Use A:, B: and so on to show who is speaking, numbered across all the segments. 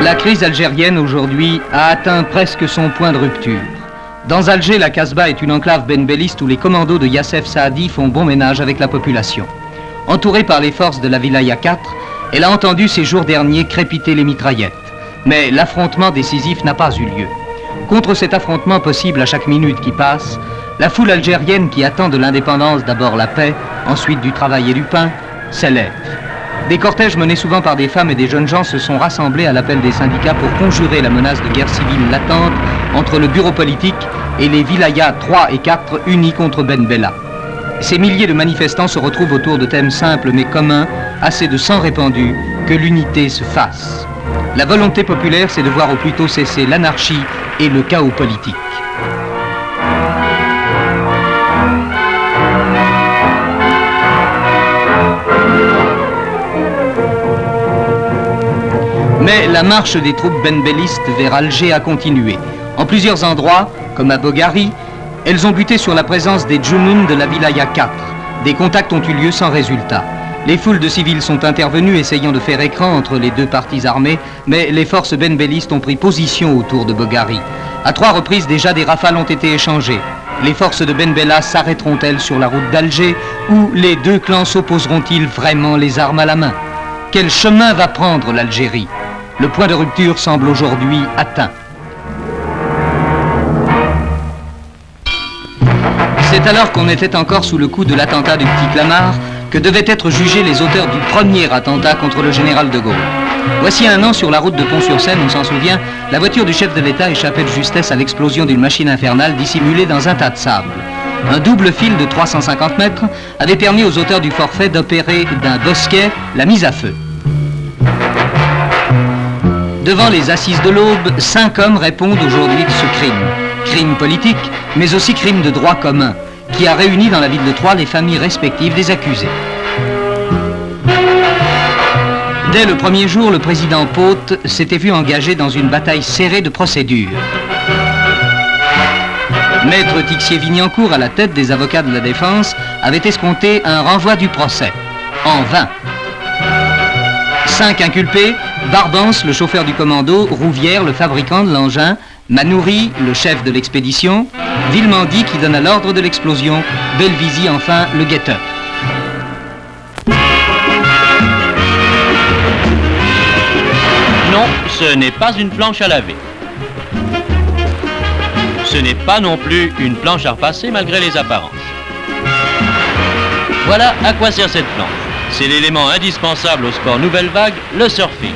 A: La crise algérienne aujourd'hui a atteint presque son point de rupture. Dans Alger, la Casbah est une enclave benbelliste où les commandos de Yassef Saadi font bon ménage avec la population. Entourée par les forces de la Wilaya 4, elle a entendu ces jours derniers crépiter les mitraillettes. Mais l'affrontement décisif n'a pas eu lieu. Contre cet affrontement possible à chaque minute qui passe, la foule algérienne qui attend de l'indépendance d'abord la paix, ensuite du travail et du pain, s'élève. Des cortèges menés souvent par des femmes et des jeunes gens se sont rassemblés à l'appel des syndicats pour conjurer la menace de guerre civile latente entre le bureau politique et les wilayas 3 et 4 unis contre Ben Bella. Ces milliers de manifestants se retrouvent autour de thèmes simples mais communs, assez de sang répandu, que l'unité se fasse. La volonté populaire, c'est de voir au plus tôt cesser l'anarchie et le chaos politique. Mais la marche des troupes benbellistes vers Alger a continué. En plusieurs endroits, comme à Bogari, elles ont buté sur la présence des Djounoun de la Wilaya 4. Des contacts ont eu lieu sans résultat. Les foules de civils sont intervenues essayant de faire écran entre les deux parties armées, mais les forces benbellistes ont pris position autour de Bogari. À 3 reprises déjà, des rafales ont été échangées. Les forces de Ben Bella s'arrêteront-elles sur la route d'Alger ou les deux clans s'opposeront-ils vraiment les armes à la main? Quel chemin va prendre l'Algérie? Le point de rupture semble aujourd'hui atteint. C'est alors qu'on était encore sous le coup de l'attentat du Petit Clamart que devaient être jugés les auteurs du premier attentat contre le général de Gaulle. Voici un an, sur la route de Pont-sur-Seine, on s'en souvient, la voiture du chef de l'État échappait de justesse à l'explosion d'une machine infernale dissimulée dans un tas de sable. Un double fil de 350 mètres avait permis aux auteurs du forfait d'opérer d'un bosquet la mise à feu. Devant les assises de l'Aube, 5 hommes répondent aujourd'hui de ce crime. Crime politique, mais aussi crime de droit commun, qui a réuni dans la ville de Troyes les familles respectives des accusés. Dès le premier jour, le président Paute s'était vu engagé dans une bataille serrée de procédure. Maître Tixier-Vignancourt, à la tête des avocats de la défense, avait escompté un renvoi du procès. En vain. 5 inculpés, Barbance, le chauffeur du commando, Rouvière, le fabricant de l'engin, Manoury, le chef de l'expédition, Villemandi qui donna l'ordre de l'explosion, Belvisi enfin le guetteur.
B: Non, ce n'est pas une planche à laver. Ce n'est pas non plus une planche à repasser malgré les apparences. Voilà à quoi sert cette planche. C'est l'élément indispensable au sport nouvelle vague, le surfing.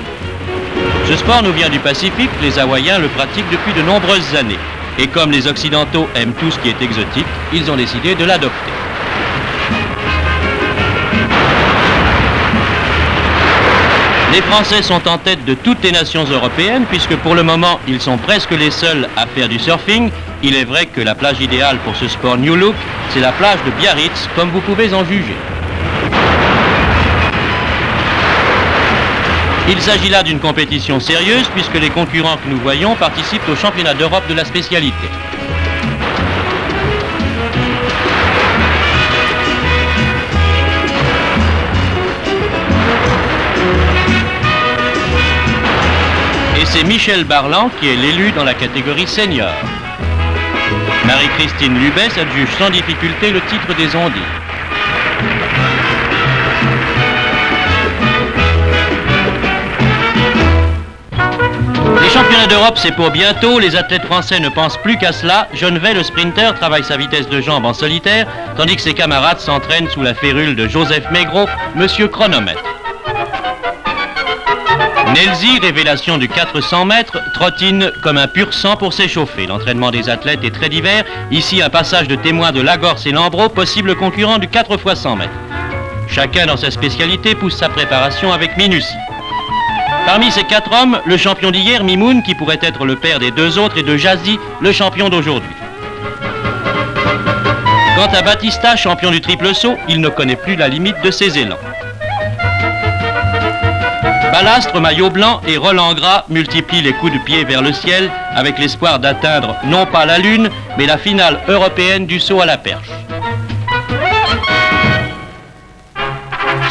B: Ce sport nous vient du Pacifique, les Hawaïens le pratiquent depuis de nombreuses années. Et comme les Occidentaux aiment tout ce qui est exotique, ils ont décidé de l'adopter. Les Français sont en tête de toutes les nations européennes puisque pour le moment, ils sont presque les seuls à faire du surfing. Il est vrai que la plage idéale pour ce sport New Look, c'est la plage de Biarritz, comme vous pouvez en juger. Il s'agit là d'une compétition sérieuse puisque les concurrents que nous voyons participent au championnat d'Europe de la spécialité. Et c'est Michel Barland qui est l'élu dans la catégorie senior. Marie-Christine Lubès adjuge sans difficulté le titre des ondits. Les championnats d'Europe, c'est pour bientôt. Les athlètes français ne pensent plus qu'à cela. Genevet, le sprinter, travaille sa vitesse de jambe en solitaire, tandis que ses camarades s'entraînent sous la férule de Joseph Maigret, Monsieur Chronomètre. Nelzy, révélation du 400 mètres, trottine comme un pur sang pour s'échauffer. L'entraînement des athlètes est très divers. Ici, un passage de témoins de Lagorce et Lambro, possible concurrent du 4 x 100 mètres. Chacun dans sa spécialité pousse sa préparation avec minutie. Parmi ces 4 hommes, le champion d'hier, Mimoun, qui pourrait être le père des 2 autres, et de Jazzy, le champion d'aujourd'hui. Quant à Batista, champion du triple saut, il ne connaît plus la limite de ses élans. Balastre, maillot blanc, et Roland Gras multiplient les coups de pied vers le ciel avec l'espoir d'atteindre non pas la lune, mais la finale européenne du saut à la perche.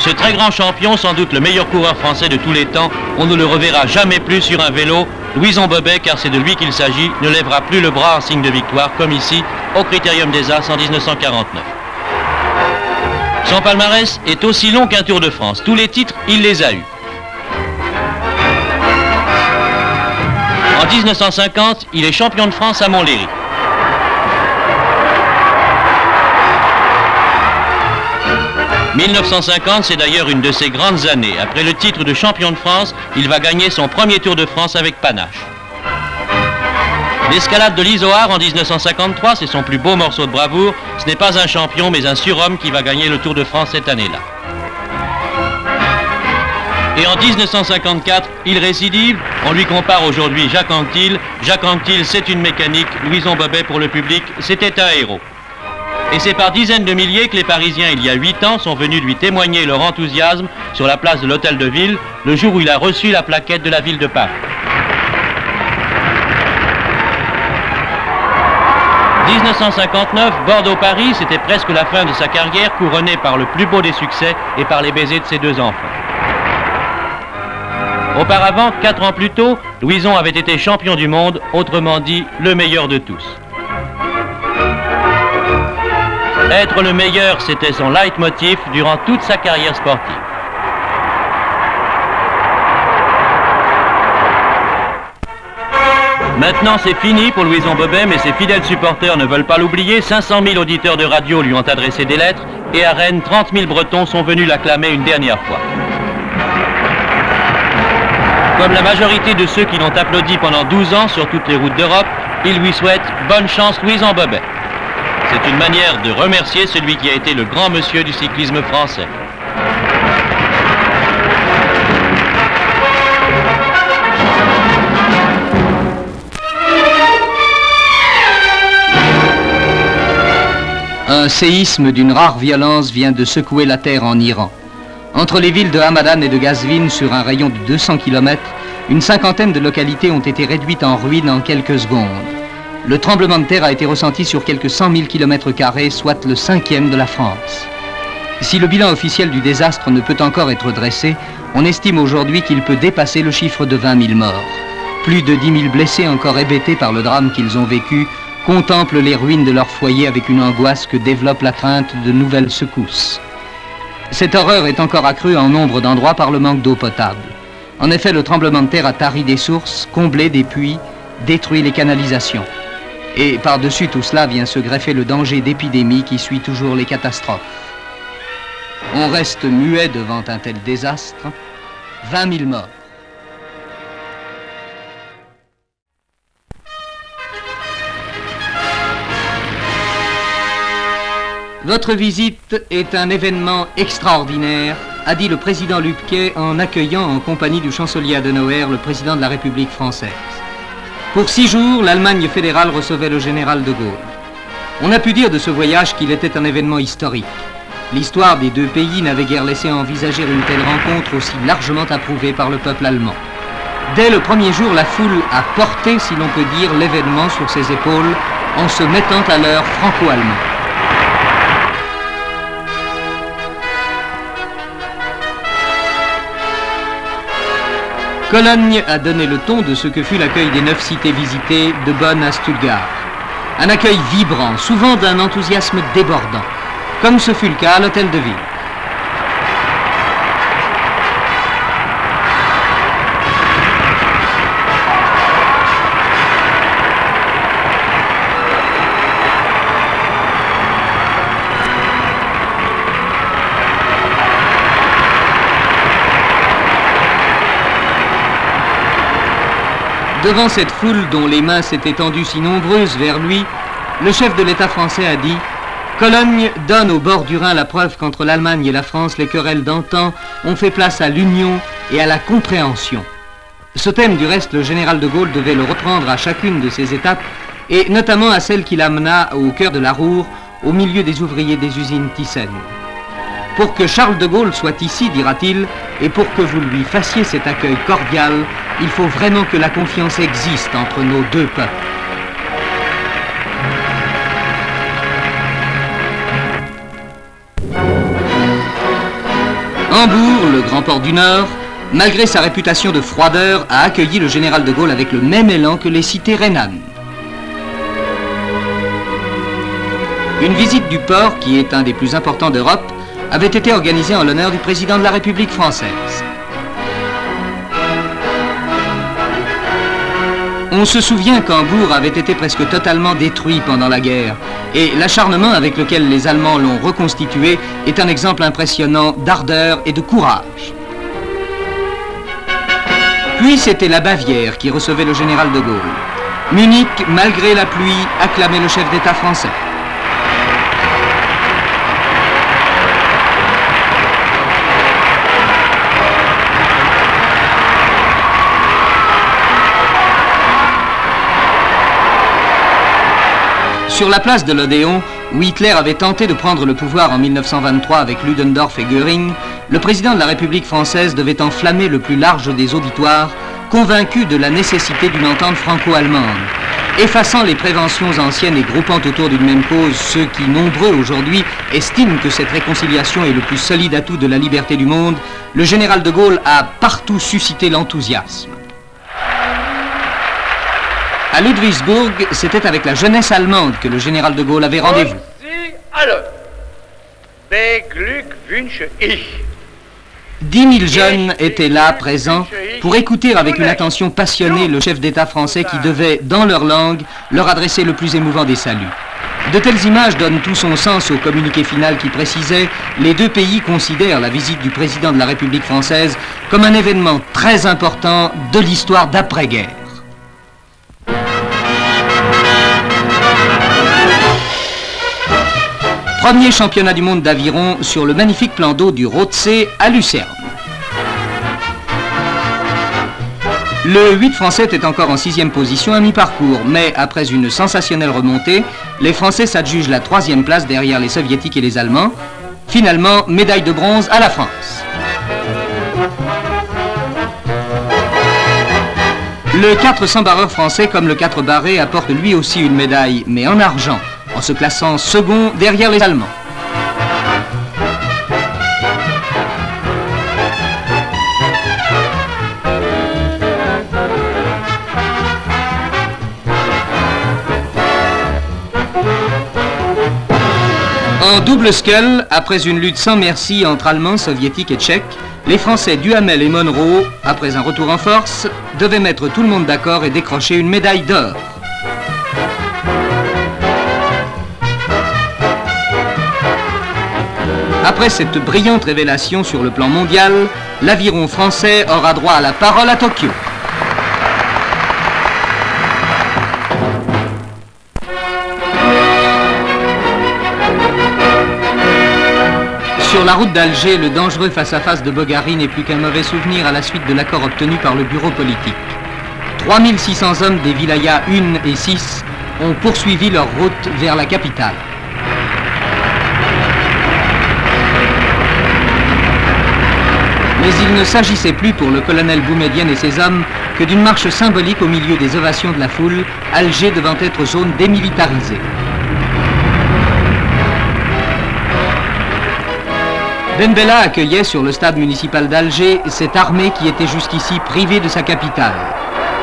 B: Ce très grand champion, sans doute le meilleur coureur français de tous les temps, on ne le reverra jamais plus sur un vélo. Louison Bobet, car c'est de lui qu'il s'agit, ne lèvera plus le bras en signe de victoire, comme ici, au Critérium des As en 1949. Son palmarès est aussi long qu'un Tour de France. Tous les titres, il les a eus. En 1950, il est champion de France à Montlhéry. « 1950, c'est d'ailleurs une de ses grandes années. Après le titre de champion de France, il va gagner son premier Tour de France avec panache. L'escalade de l'Izoard en 1953, c'est son plus beau morceau de bravoure. Ce n'est pas un champion, mais un surhomme qui va gagner le Tour de France cette année-là. Et en 1954, il récidive. On lui compare aujourd'hui Jacques Anquetil. Jacques Anquetil, c'est une mécanique. Louison Bobet, pour le public, c'était un héros. Et c'est par dizaines de milliers que les Parisiens, il y a 8 ans, sont venus lui témoigner leur enthousiasme sur la place de l'Hôtel de Ville, le jour où il a reçu la plaquette de la ville de Paris. 1959, Bordeaux-Paris, c'était presque la fin de sa carrière, couronnée par le plus beau des succès et par les baisers de ses 2 enfants. Auparavant, 4 ans plus tôt, Louison avait été champion du monde, autrement dit, le meilleur de tous. Être le meilleur, c'était son leitmotiv durant toute sa carrière sportive. Maintenant, c'est fini pour Louison Bobet, mais ses fidèles supporters ne veulent pas l'oublier. 500 000 auditeurs de radio lui ont adressé des lettres et à Rennes, 30 000 Bretons sont venus l'acclamer une dernière fois. Comme la majorité de ceux qui l'ont applaudi pendant 12 ans sur toutes les routes d'Europe, ils lui souhaitent bonne chance Louison Bobet. C'est une manière de remercier celui qui a été le grand monsieur du cyclisme français.
A: Un séisme d'une rare violence vient de secouer la terre en Iran. Entre les villes de Hamadan et de Ghazvin, sur un rayon de 200 km, une cinquantaine de localités ont été réduites en ruines en quelques secondes. Le tremblement de terre a été ressenti sur quelques 100 000 km², soit le 5e de la France. Si le bilan officiel du désastre ne peut encore être dressé, on estime aujourd'hui qu'il peut dépasser le chiffre de 20 000 morts. Plus de 10 000 blessés encore hébétés par le drame qu'ils ont vécu contemplent les ruines de leur foyer avec une angoisse que développe la crainte de nouvelles secousses. Cette horreur est encore accrue en nombre d'endroits par le manque d'eau potable. En effet, le tremblement de terre a tari des sources, comblé des puits, détruit les canalisations. Et par-dessus tout cela vient se greffer le danger d'épidémie qui suit toujours les catastrophes. On reste muet devant un tel désastre. 20 000 morts. Votre visite est un événement extraordinaire, a dit le président Lübke en accueillant en compagnie du chancelier Adenauer le président de la République française. Pour 6 jours, l'Allemagne fédérale recevait le général de Gaulle. On a pu dire de ce voyage qu'il était un événement historique. L'histoire des 2 pays n'avait guère laissé envisager une telle rencontre aussi largement approuvée par le peuple allemand. Dès le premier jour, la foule a porté, si l'on peut dire, l'événement sur ses épaules en se mettant à l'heure franco-allemand. Cologne a donné le ton de ce que fut l'accueil des 9 cités visitées de Bonn à Stuttgart. Un accueil vibrant, souvent d'un enthousiasme débordant, comme ce fut le cas à l'hôtel de ville. Devant cette foule dont les mains s'étaient tendues si nombreuses vers lui, le chef de l'État français a dit « Cologne donne au bord du Rhin la preuve qu'entre l'Allemagne et la France, les querelles d'antan ont fait place à l'union et à la compréhension. » Ce thème, du reste, le général de Gaulle devait le reprendre à chacune de ses étapes, et notamment à celle qui l'amena au cœur de la Ruhr, au milieu des ouvriers des usines Thyssen. « Pour que Charles de Gaulle soit ici, dira-t-il, et pour que vous lui fassiez cet accueil cordial, il faut vraiment que la confiance existe entre nos 2 peuples. » Hambourg, le grand port du Nord, malgré sa réputation de froideur, a accueilli le général de Gaulle avec le même élan que les cités rhénanes. Une visite du port, qui est un des plus importants d'Europe, avait été organisée en l'honneur du président de la République française. On se souvient qu'Hambourg avait été presque totalement détruit pendant la guerre, et l'acharnement avec lequel les Allemands l'ont reconstitué est un exemple impressionnant d'ardeur et de courage. Puis c'était la Bavière qui recevait le général de Gaulle. Munich, malgré la pluie, acclamait le chef d'État français. Sur la place de l'Odéon, où Hitler avait tenté de prendre le pouvoir en 1923 avec Ludendorff et Göring, le président de la République française devait enflammer le plus large des auditoires, convaincu de la nécessité d'une entente franco-allemande. Effaçant les préventions anciennes et groupant autour d'une même cause ceux qui, nombreux aujourd'hui, estiment que cette réconciliation est le plus solide atout de la liberté du monde, le général de Gaulle a partout suscité l'enthousiasme. À Ludwigsburg, c'était avec la jeunesse allemande que le général de Gaulle avait rendez-vous. 10 000 jeunes étaient là, présents, pour écouter avec une attention passionnée le chef d'État français qui devait, dans leur langue, leur adresser le plus émouvant des saluts. De telles images donnent tout son sens au communiqué final qui précisait « Les deux pays considèrent la visite du président de la République française comme un événement très important de l'histoire d'après-guerre ». Premier championnat du monde d'aviron sur le magnifique plan d'eau du Rothsee à Lucerne. Le 8 français était encore en 6e position à mi-parcours, mais après une sensationnelle remontée, les Français s'adjugent la 3e place derrière les Soviétiques et les Allemands. Finalement, médaille de bronze à la France. Le 400 barreur français, comme le 4 barré, apporte lui aussi une médaille, mais en argent, en se classant second derrière les Allemands. En double scull, après une lutte sans merci entre Allemands, Soviétiques et Tchèques, les Français Duhamel et Monroe, après un retour en force, devaient mettre tout le monde d'accord et décrocher une médaille d'or. Après cette brillante révélation sur le plan mondial, l'aviron français aura droit à la parole à Tokyo. Sur la route d'Alger, le dangereux face-à-face de Bogary n'est plus qu'un mauvais souvenir à la suite de l'accord obtenu par le bureau politique. 3600 hommes des wilayas 1 et 6 ont poursuivi leur route vers la capitale. Mais il ne s'agissait plus pour le colonel Boumedienne et ses hommes que d'une marche symbolique au milieu des ovations de la foule, Alger devant être zone démilitarisée. Ben Bella accueillait sur le stade municipal d'Alger cette armée qui était jusqu'ici privée de sa capitale.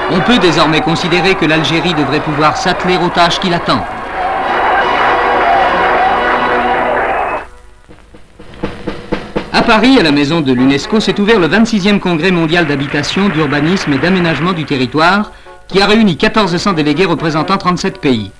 A: On peut désormais considérer que l'Algérie devrait pouvoir s'atteler aux tâches qui l'attendent. À Paris, à la maison de l'UNESCO, s'est ouvert le 26e congrès mondial d'habitation, d'urbanisme et d'aménagement du territoire, qui a réuni 1400 délégués représentant 37 pays.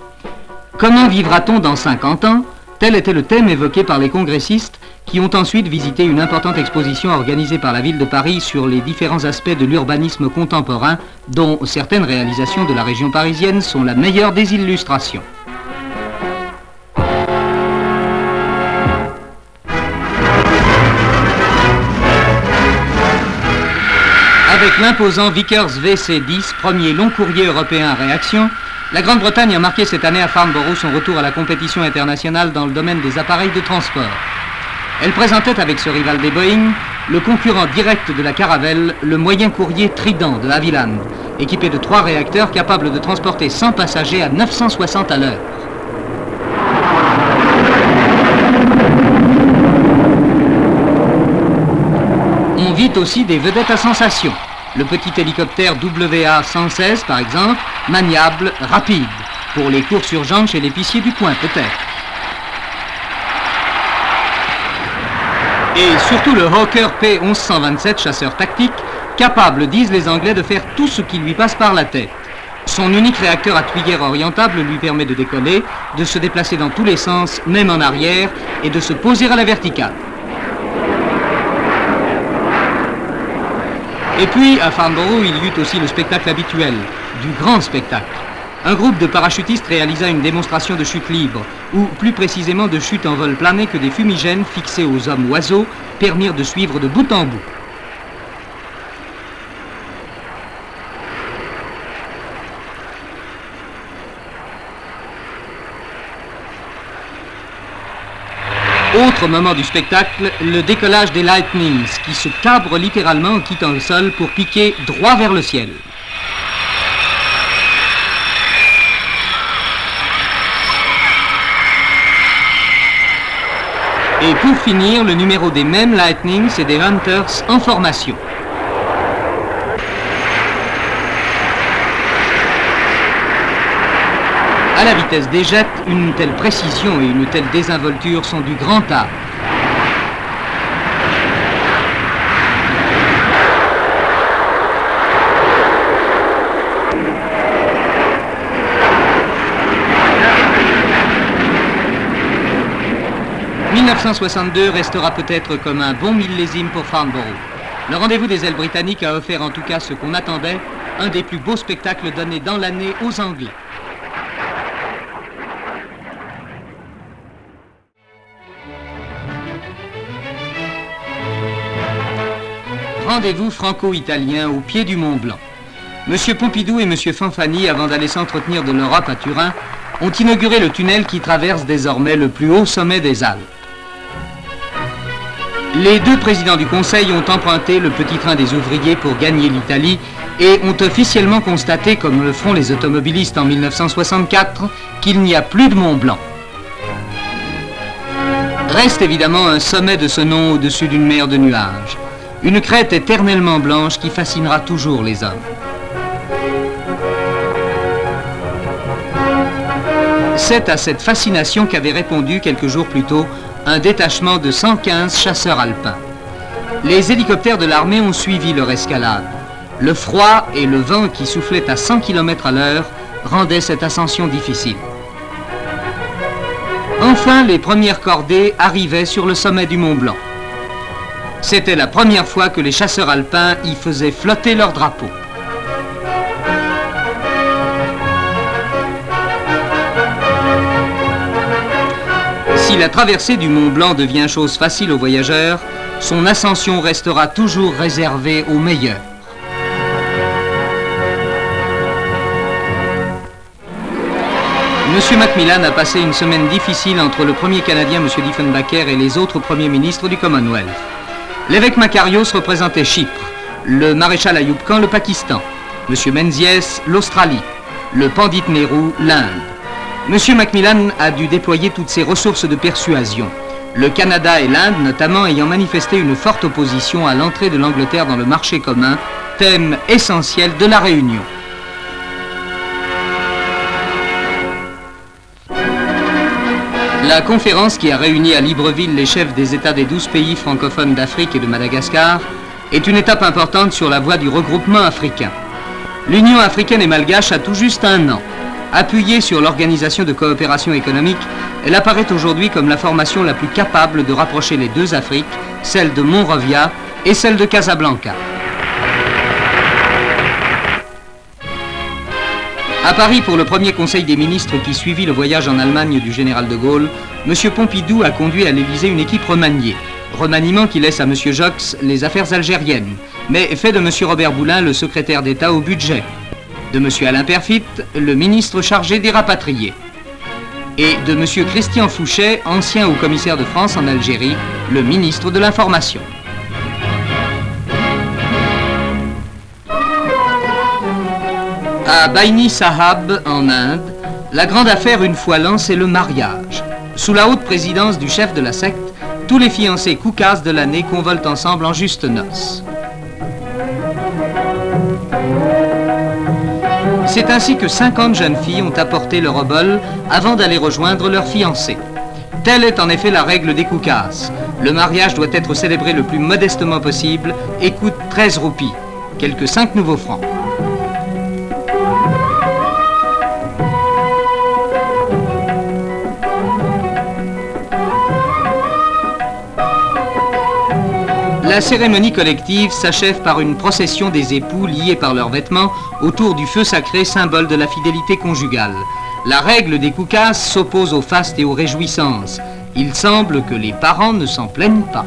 A: Comment vivra-t-on dans 50 ans? Tel était le thème évoqué par les congressistes qui ont ensuite visité une importante exposition organisée par la ville de Paris sur les différents aspects de l'urbanisme contemporain, dont certaines réalisations de la région parisienne sont la meilleure des illustrations. Avec l'imposant Vickers VC10, premier long courrier européen à réaction, la Grande-Bretagne a marqué cette année à Farnborough son retour à la compétition internationale dans le domaine des appareils de transport. Elle présentait avec ce rival des Boeing le concurrent direct de la Caravelle, le moyen courrier Trident de Havilland, équipé de 3 réacteurs capables de transporter 100 passagers à 960 à l'heure. vit aussi des vedettes à sensation. Le petit hélicoptère WA-116, par exemple, maniable, rapide, pour les courses urgentes chez l'épicier du coin, peut-être. Et surtout le Hawker P1127, chasseur tactique, capable, disent les Anglais, de faire tout ce qui lui passe par la tête. Son unique réacteur à tuyère orientable lui permet de décoller, de se déplacer dans tous les sens, même en arrière, et de se poser à la verticale. Et puis, à Farnborough, il y eut aussi le spectacle habituel, du grand spectacle. Un groupe de parachutistes réalisa une démonstration de chute libre, ou plus précisément de chute en vol plané que des fumigènes fixés aux hommes oiseaux permirent de suivre de bout en bout. Autre moment du spectacle, le décollage des Lightnings, qui se cabrent littéralement en quittant le sol pour piquer droit vers le ciel. Et pour finir, le numéro des mêmes Lightnings et des Hunters en formation. À la vitesse des jets, une telle précision et une telle désinvolture sont du grand art. « 1962 restera peut-être comme un bon millésime pour Farnborough. Le rendez-vous des ailes britanniques a offert en tout cas ce qu'on attendait, un des plus beaux spectacles donnés dans l'année aux Anglais. Rendez-vous franco-italien au pied du Mont Blanc. M. Pompidou et M. Fanfani, avant d'aller s'entretenir de l'Europe à Turin, ont inauguré le tunnel qui traverse désormais le plus haut sommet des Alpes. Les deux présidents du Conseil ont emprunté le petit train des ouvriers pour gagner l'Italie et ont officiellement constaté, comme le feront les automobilistes en 1964, qu'il n'y a plus de Mont Blanc. Reste évidemment un sommet de ce nom au-dessus d'une mer de nuages. Une crête éternellement blanche qui fascinera toujours les hommes. C'est à cette fascination qu'avait répondu quelques jours plus tôt un détachement de 115 chasseurs alpins. Les hélicoptères de l'armée ont suivi leur escalade. Le froid et le vent qui soufflait à 100 km à l'heure rendaient cette ascension difficile. Enfin, les premières cordées arrivaient sur le sommet du Mont Blanc. C'était la première fois que les chasseurs alpins y faisaient flotter leur drapeau. Si la traversée du Mont Blanc devient chose facile aux voyageurs, son ascension restera toujours réservée aux meilleurs. M. Macmillan a passé une semaine difficile entre le premier Canadien, M. Diefenbaker, et les autres premiers ministres du Commonwealth. L'évêque Makarios représentait Chypre, le maréchal Ayoub Khan le Pakistan, M. Menzies l'Australie, le Pandit Nehru l'Inde. M. Macmillan a dû déployer toutes ses ressources de persuasion, le Canada et l'Inde notamment ayant manifesté une forte opposition à l'entrée de l'Angleterre dans le marché commun, thème essentiel de la réunion. La conférence qui a réuni à Libreville les chefs des États des 12 pays francophones d'Afrique et de Madagascar est une étape importante sur la voie du regroupement africain. L'Union africaine et malgache a tout juste un an. Appuyée sur l'Organisation de coopération économique, elle apparaît aujourd'hui comme la formation la plus capable de rapprocher les deux Afriques, celle de Monrovia et celle de Casablanca. À Paris, pour le premier conseil des ministres qui suivit le voyage en Allemagne du général de Gaulle, M. Pompidou a conduit à l'Élysée une équipe remaniée. Remaniement qui laisse à M. Jox les affaires algériennes, mais fait de M. Robert Boulin le secrétaire d'État au budget, de M. Alain Perfit le ministre chargé des rapatriés, et de M. Christian Fouchet, ancien haut-commissaire de France en Algérie, le ministre de l'Information. À Baini Sahab, en Inde, la grande affaire une fois l'an, c'est le mariage. Sous la haute présidence du chef de la secte, tous les fiancés koukasses de l'année convolent ensemble en juste noces. C'est ainsi que 50 jeunes filles ont apporté leur obol avant d'aller rejoindre leur fiancé. Telle est en effet la règle des koukasses. Le mariage doit être célébré le plus modestement possible et coûte 13 roupies, quelques 5 nouveaux francs. La cérémonie collective s'achève par une procession des époux liés par leurs vêtements autour du feu sacré, symbole de la fidélité conjugale. La règle des koukasses s'oppose au faste et aux réjouissances. Il semble que les parents ne s'en plaignent pas.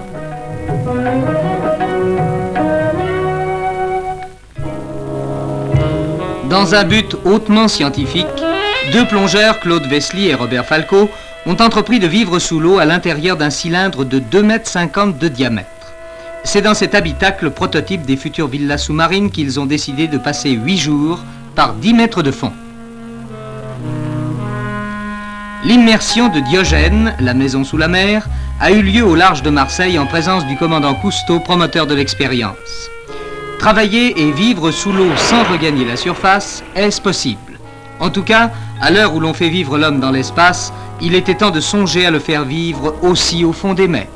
A: Dans un but hautement scientifique, deux plongeurs, Claude Vesely et Robert Falco, ont entrepris de vivre sous l'eau à l'intérieur d'un cylindre de 2,50 m de diamètre. C'est dans cet habitacle prototype des futures villas sous-marines qu'ils ont décidé de passer 8 jours par 10 mètres de fond. L'immersion de Diogène, la maison sous la mer, a eu lieu au large de Marseille en présence du commandant Cousteau, promoteur de l'expérience. Travailler et vivre sous l'eau sans regagner la surface, est-ce possible? En tout cas, à l'heure où l'on fait vivre l'homme dans l'espace, il était temps de songer à le faire vivre aussi au fond des mers.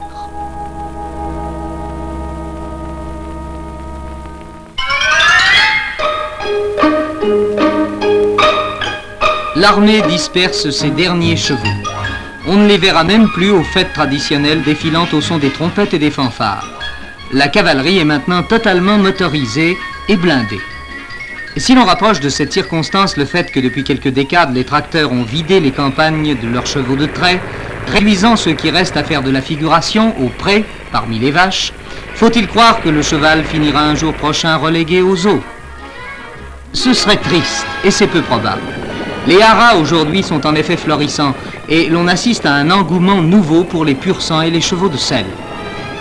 A: L'armée disperse ses derniers chevaux. On ne les verra même plus aux fêtes traditionnelles défilant au son des trompettes et des fanfares. La cavalerie est maintenant totalement motorisée et blindée. Si l'on rapproche de cette circonstance le fait que depuis quelques décades, les tracteurs ont vidé les campagnes de leurs chevaux de trait, réduisant ceux qui restent à faire de la figuration au pré, parmi les vaches, faut-il croire que le cheval finira un jour prochain relégué aux eaux? Ce serait triste et c'est peu probable. Les haras aujourd'hui sont en effet florissants et l'on assiste à un engouement nouveau pour les pur-sang et les chevaux de selle.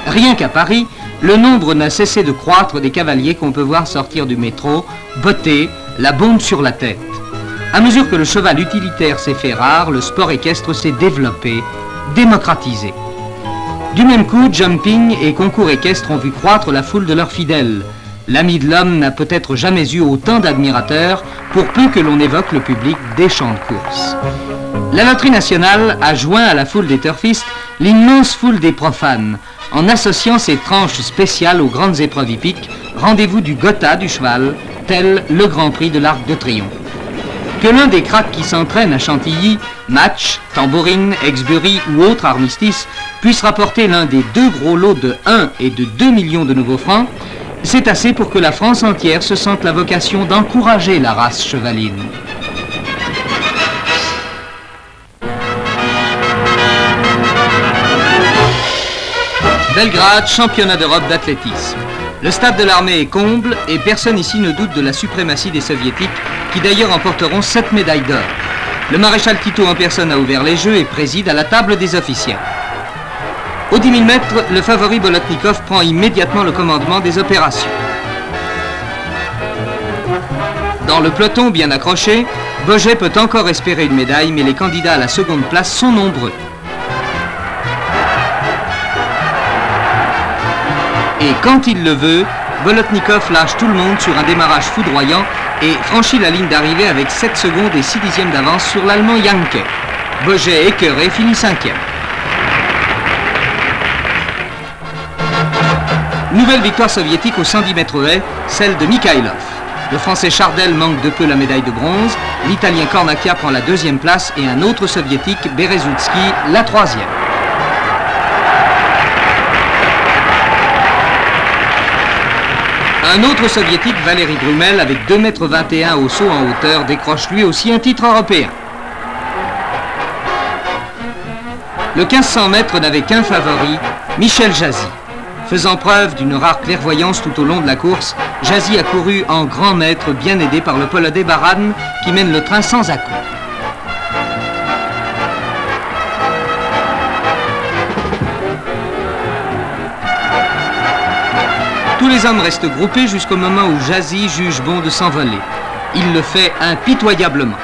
A: Rien qu'à Paris, le nombre n'a cessé de croître des cavaliers qu'on peut voir sortir du métro, bottés, la bombe sur la tête. À mesure que le cheval utilitaire s'est fait rare, le sport équestre s'est développé, démocratisé. Du même coup, jumping et concours équestres ont vu croître la foule de leurs fidèles. L'ami de l'homme n'a peut-être jamais eu autant d'admirateurs, pour peu que l'on évoque le public des champs de course. La loterie nationale a joint à la foule des turfistes l'immense foule des profanes, en associant ces tranches spéciales aux grandes épreuves hippiques, rendez-vous du Gotha du cheval, tel le Grand Prix de l'Arc de Triomphe. Que l'un des cracks qui s'entraînent à Chantilly, match, tambourine, exbury ou autre armistice, puisse rapporter l'un des deux gros lots de 1 et de 2 millions de nouveaux francs, c'est assez pour que la France entière se sente la vocation d'encourager la race chevaline. Belgrade, championnat d'Europe d'athlétisme. Le stade de l'armée est comble et personne ici ne doute de la suprématie des soviétiques qui d'ailleurs emporteront 7 médailles d'or. Le maréchal Tito en personne a ouvert les jeux et préside à la table des officiels. Aux 10 000 mètres, le favori Bolotnikov prend immédiatement le commandement des opérations. Dans le peloton bien accroché, Boget peut encore espérer une médaille, mais les candidats à la seconde place sont nombreux. Et quand il le veut, Bolotnikov lâche tout le monde sur un démarrage foudroyant et franchit la ligne d'arrivée avec 7 secondes et 6 dixièmes d'avance sur l'Allemand Janke. Boget, écœuré, finit 5e. Nouvelle victoire soviétique aux 110 mètres haies, celle de Mikhailov. Le Français Chardel manque de peu la médaille de bronze, l'Italien Cornacchia prend la 2e place et un autre Soviétique, Berezutski, la 3e. Un autre Soviétique, Valéry Brumel, avec 2,21 m au saut en hauteur, décroche lui aussi un titre européen. Le 1500 mètres n'avait qu'un favori, Michel Jazzy. Faisant preuve d'une rare clairvoyance tout au long de la course, Jazzy a couru en grand maître, bien aidé par le Polonais Baran, qui mène le train sans à-coups. Tous les hommes restent groupés jusqu'au moment où Jazzy juge bon de s'envoler. Il le fait impitoyablement.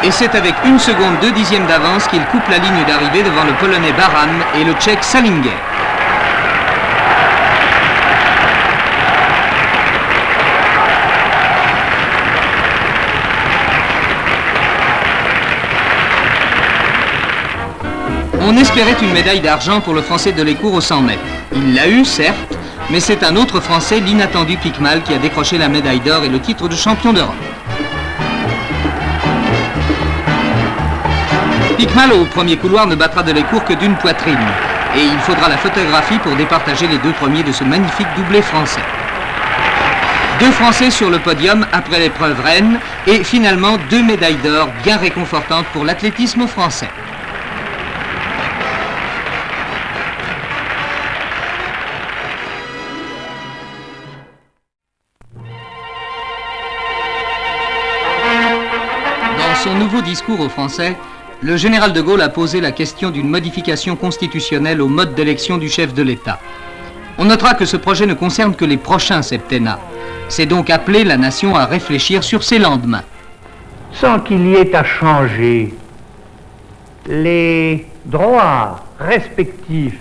A: Et c'est avec 1 seconde 2 dixièmes d'avance qu'il coupe la ligne d'arrivée devant le Polonais Baran et le Tchèque Salinger. On espérait une médaille d'argent pour le Français Delécourt au 100 mètres. Il l'a eu, certes, mais c'est un autre Français, l'inattendu Picmal, qui a décroché la médaille d'or et le titre de champion d'Europe. Picmal, au premier couloir, ne battra Delécourt que d'une poitrine. Et il faudra la photographie pour départager les 2 premiers de ce magnifique doublé français. 2 Français sur le podium après l'épreuve reine et finalement 2 médailles d'or bien réconfortantes pour l'athlétisme français. Dans son nouveau discours aux Français, le général de Gaulle a posé la question d'une modification constitutionnelle au mode d'élection du chef de l'État. On notera que ce projet ne concerne que les prochains septennats. C'est donc appeler la nation à réfléchir sur ses lendemains.
C: Sans qu'il y ait à changer les droits respectifs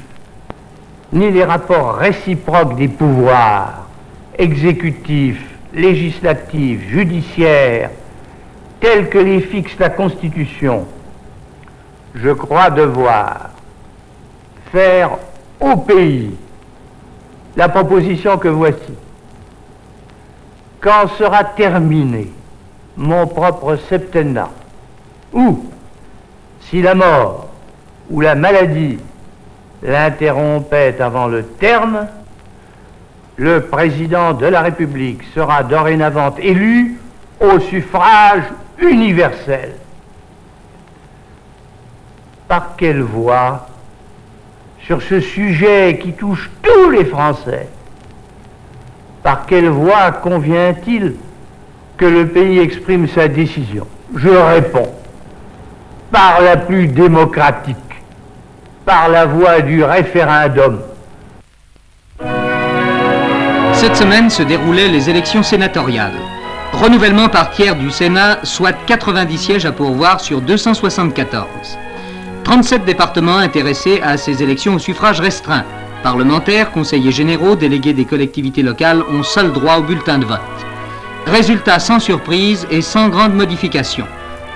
C: ni les rapports réciproques des pouvoirs exécutifs, législatifs, judiciaires, tels que les fixe la Constitution, je crois devoir faire au pays la proposition que voici. Quand sera terminé mon propre septennat, ou si la mort ou la maladie l'interrompait avant le terme, le président de la République sera dorénavant élu au suffrage universel. Par quelle voie, sur ce sujet qui touche tous les Français, par quelle voie convient-il que le pays exprime sa décision? Je réponds, par la plus démocratique, par la voie du référendum.
A: Cette semaine se déroulaient les élections sénatoriales. Renouvellement par tiers du Sénat, soit 90 sièges à pourvoir sur 274. 37 départements intéressés à ces élections au suffrage restreint. Parlementaires, conseillers généraux, délégués des collectivités locales ont seul droit au bulletin de vote. Résultat sans surprise et sans grande modification.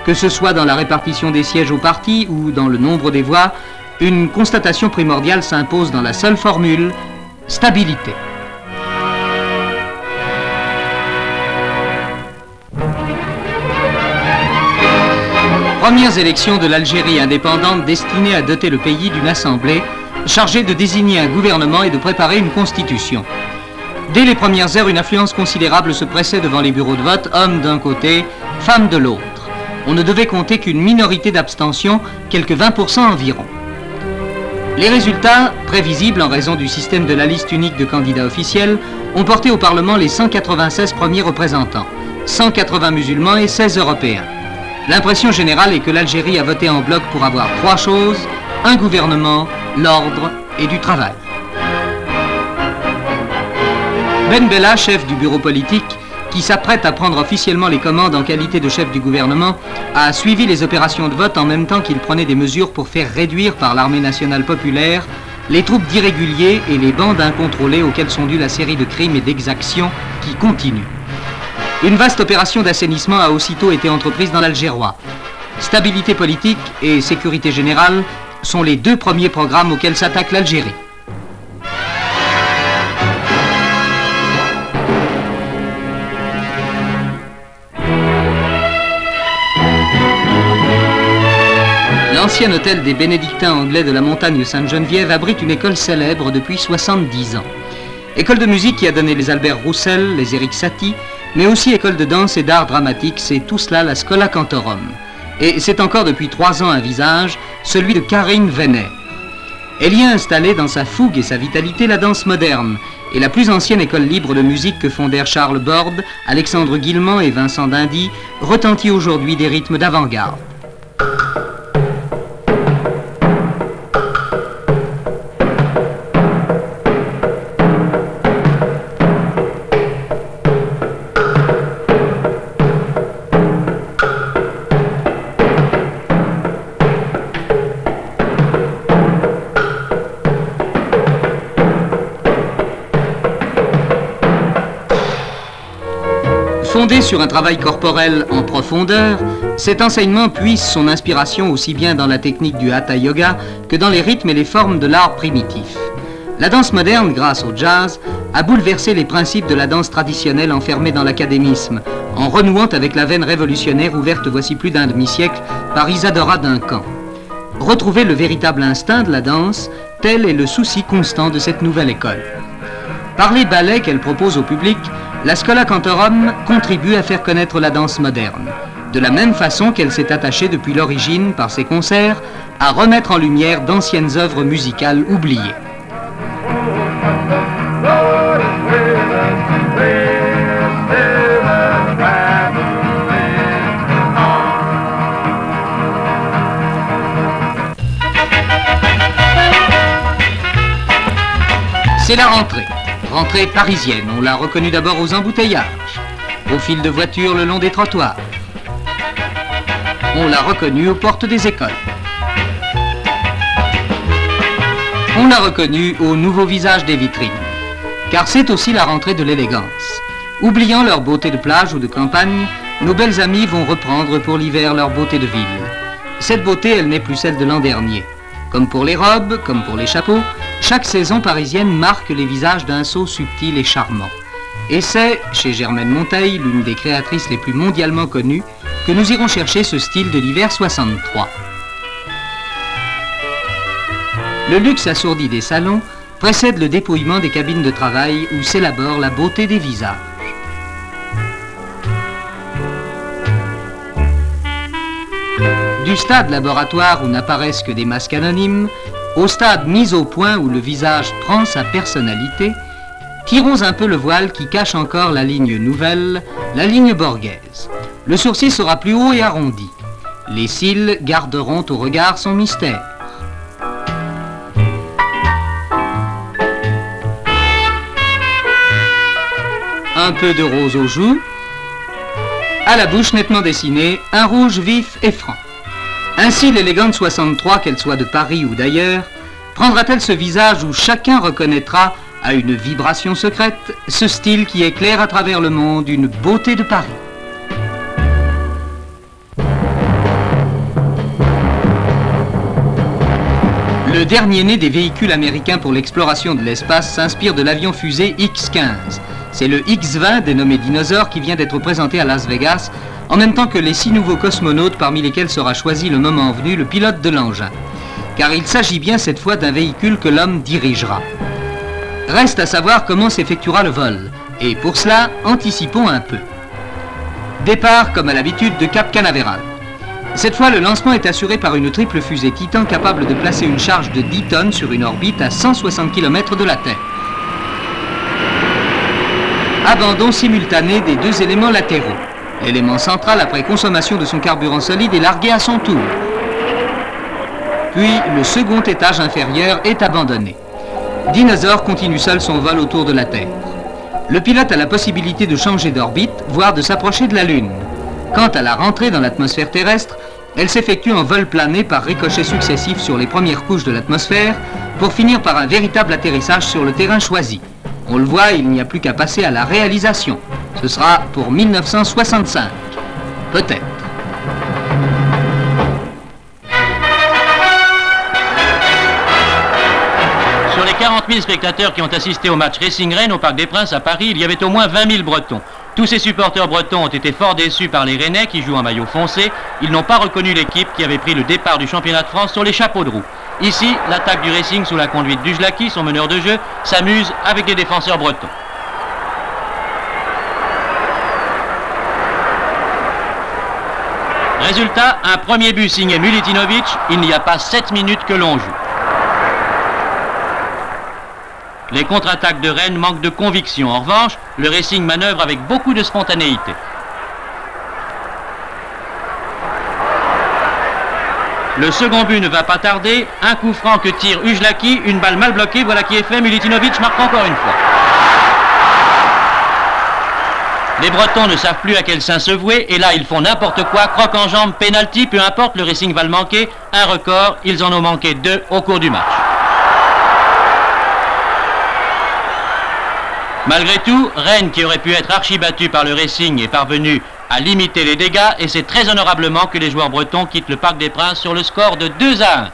A: Que ce soit dans la répartition des sièges au parti ou dans le nombre des voix, une constatation primordiale s'impose dans la seule formule, stabilité. Premières élections de l'Algérie indépendante destinées à doter le pays d'une assemblée chargée de désigner un gouvernement et de préparer une constitution. Dès les premières heures, une affluence considérable se pressait devant les bureaux de vote, hommes d'un côté, femmes de l'autre. On ne devait compter qu'une minorité d'abstention, quelques 20% environ. Les résultats, prévisibles en raison du système de la liste unique de candidats officiels, ont porté au Parlement les 196 premiers représentants, 180 musulmans et 16 Européens. L'impression générale est que l'Algérie a voté en bloc pour avoir 3 choses, un gouvernement, l'ordre et du travail. Ben Bella, chef du bureau politique, qui s'apprête à prendre officiellement les commandes en qualité de chef du gouvernement, a suivi les opérations de vote en même temps qu'il prenait des mesures pour faire réduire par l'armée nationale populaire les troupes d'irréguliers et les bandes incontrôlées auxquelles sont dues la série de crimes et d'exactions qui continuent. Une vaste opération d'assainissement a aussitôt été entreprise dans l'Algérois. Stabilité politique et sécurité générale sont les 2 premiers programmes auxquels s'attaque l'Algérie. L'ancien hôtel des bénédictins anglais de la montagne Sainte-Geneviève abrite une école célèbre depuis 70 ans. École de musique qui a donné les Albert Roussel, les Éric Satie, mais aussi école de danse et d'art dramatique, c'est tout cela la Schola Cantorum. Et c'est encore depuis 3 ans un visage, celui de Karine Venner. Elle y a installé dans sa fougue et sa vitalité la danse moderne, et la plus ancienne école libre de musique que fondèrent Charles Borde, Alexandre Guillemant et Vincent Dindy, retentit aujourd'hui des rythmes d'avant-garde. sur un travail corporel en profondeur, cet enseignement puise son inspiration aussi bien dans la technique du Hatha Yoga que dans les rythmes et les formes de l'art primitif. La danse moderne, grâce au jazz, a bouleversé les principes de la danse traditionnelle enfermée dans l'académisme, en renouant avec la veine révolutionnaire ouverte voici plus d'un demi-siècle par Isadora Duncan. Retrouver le véritable instinct de la danse, tel est le souci constant de cette nouvelle école. Par les ballets qu'elle propose au public, la Schola Cantorum contribue à faire connaître la danse moderne, de la même façon qu'elle s'est attachée depuis l'origine, par ses concerts, à remettre en lumière d'anciennes œuvres musicales oubliées. C'est la rentrée parisienne. On l'a reconnue d'abord aux embouteillages, au fil de voitures le long des trottoirs. On l'a reconnue aux portes des écoles. On l'a reconnue au nouveau visage des vitrines. Car c'est aussi la rentrée de l'élégance. Oubliant leur beauté de plage ou de campagne, nos belles amies vont reprendre pour l'hiver leur beauté de ville. Cette beauté, elle n'est plus celle de l'an dernier. Comme pour les robes, comme pour les chapeaux, chaque saison parisienne marque les visages d'un sceau subtil et charmant. Et c'est, chez Germaine Monteil, l'une des créatrices les plus mondialement connues, que nous irons chercher ce style de l'hiver 63. Le luxe assourdi des salons précède le dépouillement des cabines de travail où s'élabore la beauté des visages. Du stade laboratoire où n'apparaissent que des masques anonymes, au stade mis au point où le visage prend sa personnalité, tirons un peu le voile qui cache encore la ligne nouvelle, la ligne borghèse. Le sourcil sera plus haut et arrondi. Les cils garderont au regard son mystère. Un peu de rose aux joues, à la bouche nettement dessinée, un rouge vif et franc. Ainsi, l'élégante 63, qu'elle soit de Paris ou d'ailleurs, prendra-t-elle ce visage où chacun reconnaîtra, à une vibration secrète, ce style qui éclaire à travers le monde une beauté de Paris. Le dernier-né des véhicules américains pour l'exploration de l'espace s'inspire de l'avion-fusée X-15. C'est le X-20 dénommé Dinosaure qui vient d'être présenté à Las Vegas, en même temps que les 6 nouveaux cosmonautes parmi lesquels sera choisi le moment venu le pilote de l'engin. Car il s'agit bien cette fois d'un véhicule que l'homme dirigera. Reste à savoir comment s'effectuera le vol, et pour cela, anticipons un peu. Départ, comme à l'habitude, de Cap Canaveral. Cette fois, le lancement est assuré par une triple fusée Titan capable de placer une charge de 10 tonnes sur une orbite à 160 km de la Terre. Abandon simultané des deux éléments latéraux. L'élément central, après consommation de son carburant solide, est largué à son tour. Puis, le second étage inférieur est abandonné. Dinosaure continue seul son vol autour de la Terre. Le pilote a la possibilité de changer d'orbite, voire de s'approcher de la Lune. Quant à la rentrée dans l'atmosphère terrestre, elle s'effectue en vol plané par ricochets successifs sur les premières couches de l'atmosphère, pour finir par un véritable atterrissage sur le terrain choisi. On le voit, il n'y a plus qu'à passer à la réalisation. Ce sera pour 1965. Peut-être.
B: Sur les 40 000 spectateurs qui ont assisté au match Racing Rennes au Parc des Princes à Paris, il y avait au moins 20 000 Bretons. Tous ces supporters bretons ont été fort déçus par les Rennais qui jouent en maillot foncé. Ils n'ont pas reconnu l'équipe qui avait pris le départ du championnat de France sur les chapeaux de roue. Ici, l'attaque du Racing sous la conduite d'Ujlaki, son meneur de jeu, s'amuse avec les défenseurs bretons. Résultat, un premier but signé Milutinovic, il n'y a pas 7 minutes que l'on joue. Les contre-attaques de Rennes manquent de conviction. En revanche, le Racing manœuvre avec beaucoup de spontanéité. Le second but ne va pas tarder. Un coup franc que tire Ujlaki, une balle mal bloquée, voilà qui est fait. Milutinovic marque encore une fois. Les Bretons ne savent plus à quel saint se vouer, et là ils font n'importe quoi, croc en jambe, pénalty, peu importe, le Racing va le manquer. Un record, ils en ont manqué 2 au cours du match. Malgré tout, Rennes, qui aurait pu être archi-battu par le Racing, est parvenu à limiter les dégâts et c'est très honorablement que les joueurs bretons quittent le Parc des Princes sur le score de 2-1.